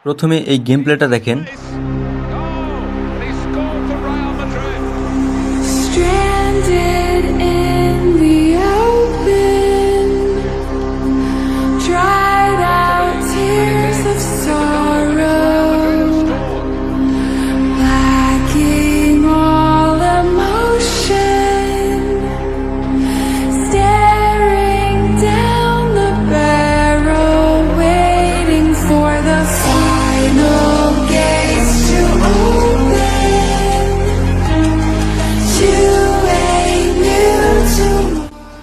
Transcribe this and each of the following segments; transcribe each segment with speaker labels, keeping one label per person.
Speaker 1: প্রথমে এই গেম প্লেটা দেখেন।
Speaker 2: Stranded in the open, dried out tears of sorrow, lacking all emotion, staring down the barrel, waiting for the final gates to open to a new tomorrow.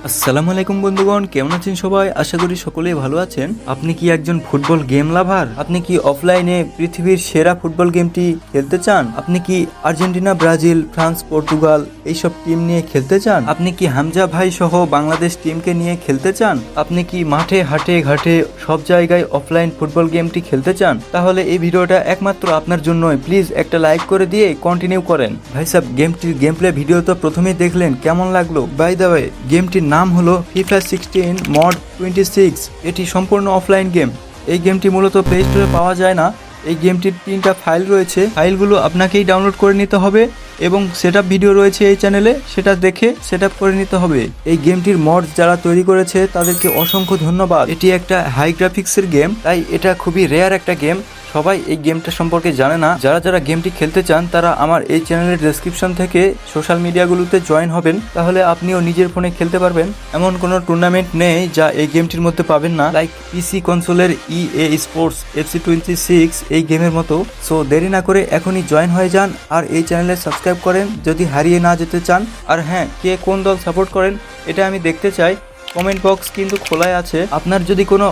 Speaker 1: আসসালামু আলাইকুম বন্ধুগণ, কেমন আছেন সবাই? আশা করি সকলেই ভালো আছেন। আপনি কি একজন ফুটবল গেম লাভার? আপনি কি অফলাইনে পৃথিবীর সেরা ফুটবল গেমটি খেলতে চান? আপনি কি আর্জেন্টিনা, ব্রাজিল, ফ্রান্স, পর্তুগাল এইসব টিম নিয়ে খেলতে চান? আপনি কি হামজা ভাই সহ বাংলাদেশ টিমকে নিয়ে খেলতে চান? আপনি কি মাঠে হাটে ঘাটে সব জায়গায় অফলাইন ফুটবল গেমটি খেলতে চান? তাহলে এই ভিডিওটা একমাত্র আপনার জন্যই। প্লিজ একটা লাইক করে দিয়ে কন্টিনিউ করেন। ভাই সাহেব, গেমটির গেম প্লে ভিডিও তো প্রথমেই দেখলেন, কেমন লাগলো? বাই দ্য ওয়ে, গেমটির নাম হলো FIFA 16 mod 26। এটি সম্পূর্ণ অফলাইন গেম। এই গেমটি মূলত প্লে স্টোরে পাওয়া যায় না। এই গেমটির 3টা ফাইল রয়েছে। ফাইলগুলো আপনাকেই ডাউনলোড করে নিতে হবে এবং সেটআপ ভিডিও রয়েছে এই চ্যানেলে, সেটা দেখে সেটআপ করে নিতে হবে। এই গেমটির মড যারা তৈরি করেছে তাদেরকে অসংখ্য ধন্যবাদ। এটি একটা হাই গ্রাফিক্সের গেম, তাই এটা খুবই রেয়ার একটা গেম। সবাই এই গেমটা সম্পর্কে জানে না। যারা যারা গেমটি খেলতে চান তারা আমার এই চ্যানেলের ডেসক্রিপশন থেকে সোশ্যাল মিডিয়াগুলোতে জয়েন হবেন, তাহলে আপনিও নিজের ফোনে খেলতে পারবেন। এমন কোনো টুর্নামেন্ট নেই যা এই গেমটির মধ্যে পাবেন না, লাইক পিসি কনসোলের EA স্পোর্টস FC26 এই গেমের মতো। সো দেরি না করে এখনই জয়েন হয়ে যান আর এই চ্যানেলে সাবস্ক্রাইব করেন যদি হারিয়ে না যেতে চান। আর হ্যাঁ, কে কোন দল সাপোর্ট করেন এটা আমি দেখতে চাই। কমেন্ট বক্স কিন্তু খোলাই আছে। আপনার যদি কোনো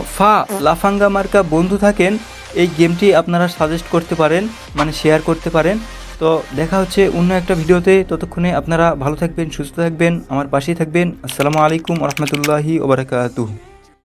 Speaker 1: লাফাঙ্গা মার্কা বন্ধু থাকেন, এই গেমটি আপনারা সাজেস্ট করতে পারেন, মানে শেয়ার করতে পারেন। তো দেখা হচ্ছে অন্য একটা ভিডিওতে। ততক্ষণে আপনারা ভালো থাকবেন, সুস্থ থাকবেন, আমার পাশেই থাকবেন। আসসালামু আলাইকুম রহমতুল্লাহি ওয়া বারাকাতুহু।